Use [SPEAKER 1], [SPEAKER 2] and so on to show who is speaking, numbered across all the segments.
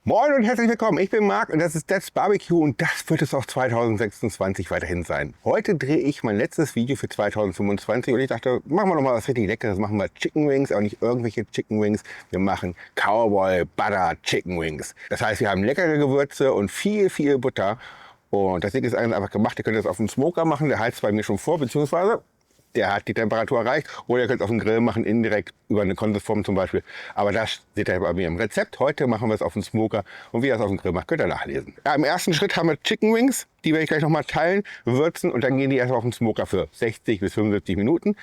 [SPEAKER 1] Moin und herzlich willkommen, ich bin Marc und das ist That's Barbecue und das wird es auch 2026 weiterhin sein. Heute drehe ich mein letztes Video für 2025 und ich dachte, machen wir noch mal was richtig Leckeres, machen wir Chicken Wings, aber nicht irgendwelche Chicken Wings, wir machen Cowboy Butter Chicken Wings. Das heißt, wir haben leckere Gewürze und viel Butter und das Ding ist einfach gemacht, ihr könnt das auf dem Smoker machen, der heizt bei mir schon vor, beziehungsweise der hat die Temperatur erreicht. Oder ihr könnt es auf dem Grill machen, indirekt über eine Konsistenz zum Beispiel. Aber das seht ihr bei mir im Rezept. Heute machen wir es auf dem Smoker. Und wie ihr es auf dem Grill macht, könnt ihr nachlesen. Ja, im ersten Schritt haben wir Chicken Wings. Die werde ich gleich nochmal teilen, würzen. Und dann gehen die erst auf den Smoker für 60 bis 75 Minuten.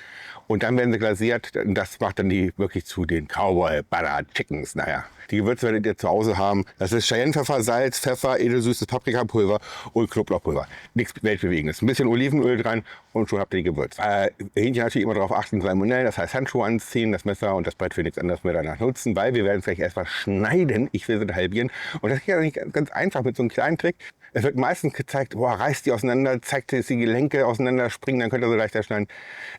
[SPEAKER 1] Und dann werden sie glasiert. Und das macht dann die wirklich zu den Cowboy Butter Chickens. Naja, die Gewürze werdet ihr zu Hause haben. Das ist Cayennepfeffer, Salz, Pfeffer, edelsüßes Paprikapulver und Knoblauchpulver. Nichts Weltbewegendes. Ein bisschen Olivenöl dran und schon habt ihr die Gewürze. Hähnchen natürlich immer darauf achten, Salmonellen, das heißt Handschuhe anziehen, das Messer und das Brett für nichts anderes mehr danach nutzen, weil wir werden vielleicht erstmal schneiden, ich will sie halbieren. Und das geht ja nicht ganz einfach mit so einem kleinen Trick. Es wird meistens gezeigt, boah, reißt die auseinander, zeigt die Gelenke auseinander, springen, dann könnt ihr so leichter schneiden.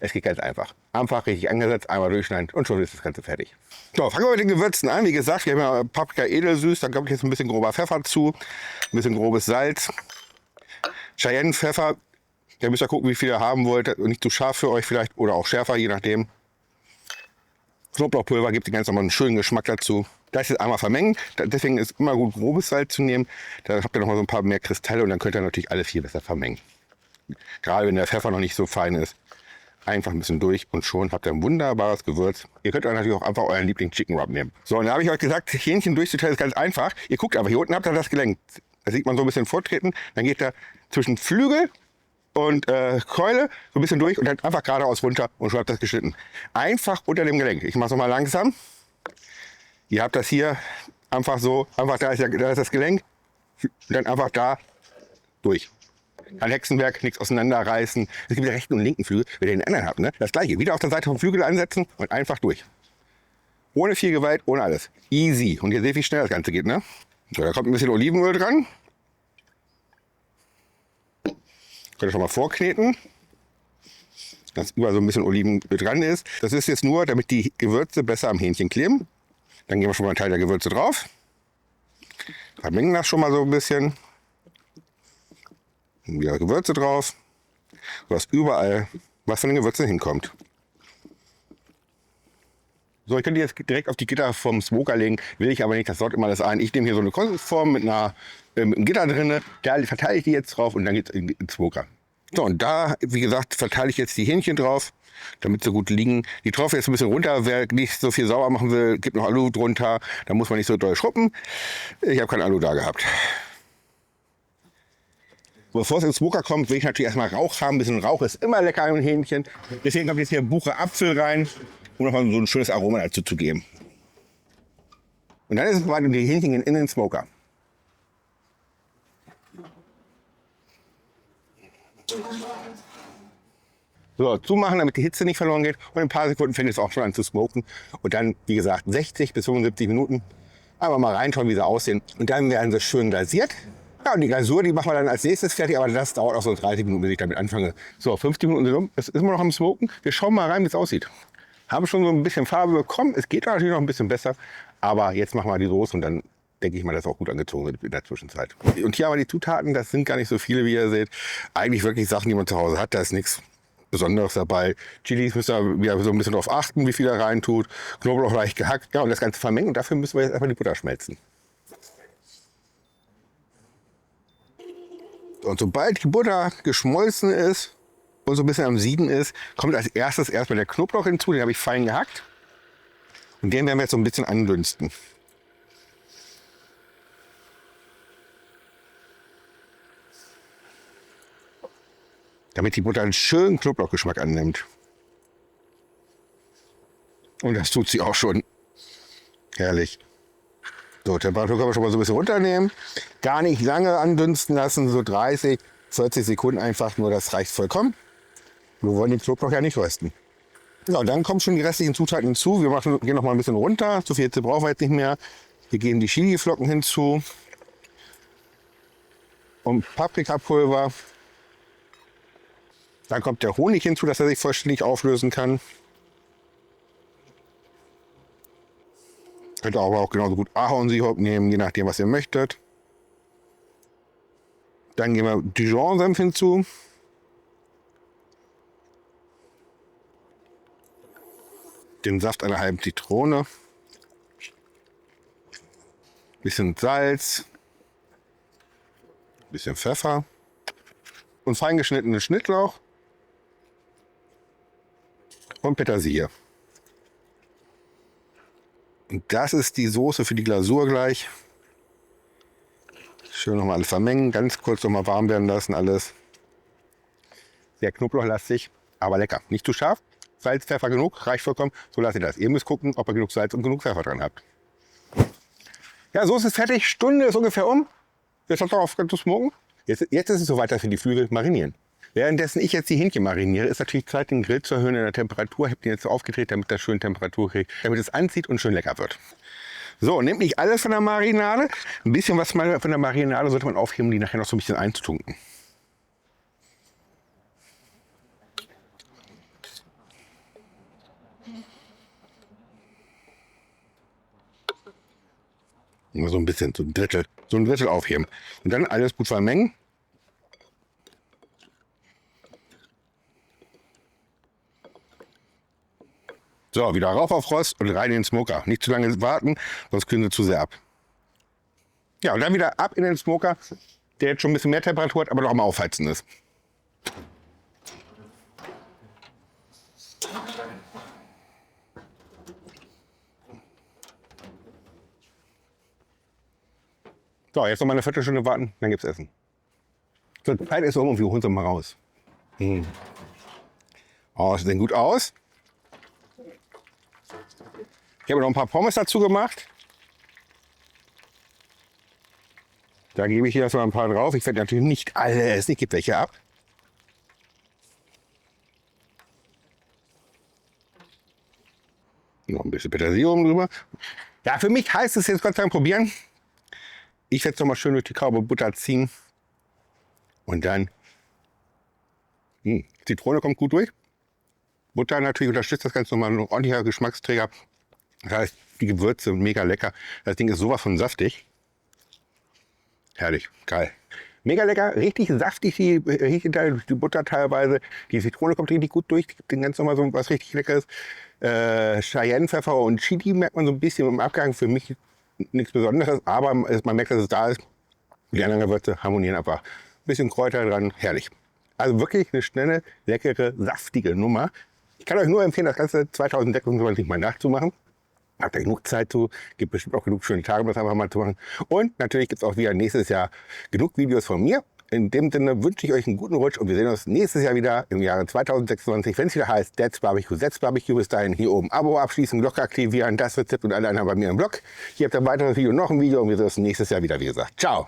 [SPEAKER 1] Es geht ganz einfach. Einfach richtig angesetzt, einmal durchschneiden und schon ist das Ganze fertig. So, fangen wir mit den Gewürzen an. Wie gesagt, wir haben ja Paprika edelsüß, dann kommt jetzt ein bisschen grober Pfeffer zu, ein bisschen grobes Salz, Cayennepfeffer. Da müsst ihr gucken, wie viel ihr haben wollt. Und nicht zu scharf für euch vielleicht oder auch schärfer, je nachdem. Knoblauchpulver gibt den ganz nochmal einen schönen Geschmack dazu. Das jetzt einmal vermengen. Deswegen ist es immer gut, grobes Salz zu nehmen. Da habt ihr noch mal so ein paar mehr Kristalle und dann könnt ihr natürlich alles viel besser vermengen. Gerade wenn der Pfeffer noch nicht so fein ist. Einfach ein bisschen durch und schon habt ihr ein wunderbares Gewürz. Ihr könnt euch natürlich auch einfach euren Liebling-Chicken Rub nehmen. So, und da habe ich euch gesagt, Hähnchen durchzuteilen ist ganz einfach. Ihr guckt einfach, hier unten habt ihr das Gelenk. Da sieht man so ein bisschen vortreten. Dann geht er zwischen Flügel und Keule so ein bisschen durch und dann einfach geradeaus runter und schon habt ihr das geschnitten. Einfach unter dem Gelenk. Ich mache es nochmal langsam. Ihr habt das hier einfach so, einfach da ist das Gelenk und dann einfach da durch. Kein Hexenwerk, nichts auseinanderreißen. Es gibt den rechten und linken Flügel, wenn ihr den anderen habt. Ne? Das gleiche, wieder auf der Seite vom Flügel ansetzen und einfach durch. Ohne viel Gewalt, ohne alles. Easy. Und ihr seht, wie schnell das Ganze geht. Ne? So, da kommt ein bisschen Olivenöl dran. Könnt ihr schon mal vorkneten, dass überall so ein bisschen Olivenöl dran ist. Das ist jetzt nur, damit die Gewürze besser am Hähnchen kleben. Dann geben wir schon mal einen Teil der Gewürze drauf. Vermengen das schon mal so ein bisschen. Wieder Gewürze drauf, sodass überall was von den Gewürzen hinkommt. So, ich könnte jetzt direkt auf die Gitter vom Smoker legen, will ich aber nicht, das sorgt immer alles ein. Ich nehme hier so eine Konsistenform mit einem Gitter drin, da verteile ich die jetzt drauf und dann geht es in den Smoker. So, und da, wie gesagt, verteile ich jetzt die Hähnchen drauf, damit sie gut liegen. Die tropfen jetzt ein bisschen runter, wer nicht so viel sauber machen will, gibt noch Alu drunter, da muss man nicht so doll schruppen. Ich habe kein Alu da gehabt. Bevor es ins Smoker kommt, will ich natürlich erstmal Rauch haben. Ein bisschen Rauch ist immer lecker im Hähnchen. Deswegen kommt jetzt hier Buche Apfel rein, um nochmal so ein schönes Aroma dazu zu geben. Und dann ist es soweit und die Hähnchen gehen in den Smoker. So, zumachen, damit die Hitze nicht verloren geht. Und in ein paar Sekunden fängt es auch schon an zu smoken. Und dann, wie gesagt, 60 bis 75 Minuten. Einfach mal reinschauen, wie sie aussehen. Und dann werden sie schön glasiert. Ja, und die Glasur, die machen wir dann als nächstes fertig, aber das dauert auch so 30 Minuten, bis ich damit anfange. So, 50 Minuten sind um, es ist immer noch am Smoken. Wir schauen mal rein, wie es aussieht. Haben schon so ein bisschen Farbe bekommen, es geht natürlich noch ein bisschen besser, aber jetzt machen wir die Soße und dann denke ich mal, dass auch gut angezogen wird in der Zwischenzeit. Und hier aber die Zutaten, das sind gar nicht so viele, wie ihr seht. Eigentlich wirklich Sachen, die man zu Hause hat, da ist nichts Besonderes dabei. Chilis müsst ihr wieder so ein bisschen darauf achten, wie viel ihr rein tut. Knoblauch leicht gehackt, ja, und das Ganze vermengen und dafür müssen wir jetzt einfach die Butter schmelzen. Und sobald die Butter geschmolzen ist und so ein bisschen am Sieden ist, kommt als erstes erstmal der Knoblauch hinzu. Den habe ich fein gehackt. Und den werden wir jetzt so ein bisschen andünsten. Damit die Butter einen schönen Knoblauchgeschmack annimmt. Und das tut sie auch schon. Herrlich. So, Temperatur können wir schon mal so ein bisschen runternehmen. Gar nicht lange andünsten lassen, so 30, 40 Sekunden einfach, nur das reicht vollkommen. Wir wollen den Knoblauch ja nicht rösten. So, dann kommen schon die restlichen Zutaten hinzu. Gehen noch mal ein bisschen runter, so viel Hitze brauchen wir jetzt nicht mehr. Wir geben die Chiliflocken hinzu. Und Paprikapulver. Dann kommt der Honig hinzu, dass er sich vollständig auflösen kann. Könnt ihr aber auch genauso gut Ahornsirup nehmen, je nachdem, was ihr möchtet. Dann geben wir Dijon-Senf hinzu. Den Saft einer halben Zitrone. Bisschen Salz. Bisschen Pfeffer. Und fein geschnittenen Schnittlauch. Und Petersilie. Und das ist die Soße für die Glasur gleich. Schön nochmal alles vermengen, ganz kurz nochmal warm werden lassen alles. Sehr knoblauchlastig, aber lecker. Nicht zu scharf. Salz, Pfeffer genug, reicht vollkommen. So lasst ihr das. Ihr müsst gucken, ob ihr genug Salz und genug Pfeffer dran habt. Ja, Soße ist fertig. Stunde ist ungefähr um. Jetzt hat auf zu smoken. Jetzt ist es soweit, dass wir die Flügel marinieren. Währenddessen ich jetzt die Hähnchen mariniere, ist natürlich Zeit, den Grill zu erhöhen in der Temperatur. Ich habe den jetzt so aufgedreht, damit das schön Temperatur kriegt, damit es anzieht und schön lecker wird. So, nehmt nicht alles von der Marinade. Ein bisschen was von der Marinade sollte man aufheben, die nachher noch so ein bisschen einzutunken. Nur so ein bisschen, so ein Drittel aufheben. Und dann alles gut vermengen. So, wieder rauf auf Rost und rein in den Smoker. Nicht zu lange warten, sonst kühlen sie zu sehr ab. Ja, und dann wieder ab in den Smoker, der jetzt schon ein bisschen mehr Temperatur hat, aber noch am Aufheizen ist. So, jetzt noch mal eine Viertelstunde warten, dann gibt's Essen. So, die Zeit ist um und wir holen sie mal raus. Oh, sieht denn gut aus. Ich habe noch ein paar Pommes dazu gemacht. Da gebe ich hier erstmal ein paar drauf. Ich werde natürlich nicht alle essen, ich gebe welche ab. Noch ein bisschen Petersilie oben drüber. Ja, für mich heißt es jetzt Gott sei Dank probieren. Ich werde es noch mal schön durch die kaube Butter ziehen. Und dann, Zitrone kommt gut durch. Butter natürlich unterstützt das Ganze nochmal, ein ordentlicher Geschmacksträger. Das heißt, die Gewürze mega lecker. Das Ding ist sowas von saftig. Herrlich, geil. Mega lecker, richtig saftig, die Butter teilweise. Die Zitrone kommt richtig gut durch, gibt den Ganzen nochmal so was richtig Leckeres. Cayennepfeffer und Chili merkt man so ein bisschen im Abgang. Für mich nichts Besonderes, aber man merkt, dass es da ist. Die anderen Gewürze harmonieren einfach. Ein bisschen Kräuter dran, herrlich. Also wirklich eine schnelle, leckere, saftige Nummer. Ich kann euch nur empfehlen, das Ganze 2026 mal nachzumachen. Habt ihr genug Zeit zu, gibt bestimmt auch genug schöne Tage, um das einfach mal zu machen. Und natürlich gibt es auch wieder nächstes Jahr genug Videos von mir. In dem Sinne wünsche ich euch einen guten Rutsch und wir sehen uns nächstes Jahr wieder im Jahre 2026, wenn es wieder heißt That's Barbecue, That's Barbecue. Bis dahin hier oben Abo abschließen, Glocke aktivieren, das Rezept und alle anderen bei mir im Blog. Hier habt ihr ein weiteres Video, noch ein Video und wir sehen uns nächstes Jahr wieder, wie gesagt. Ciao!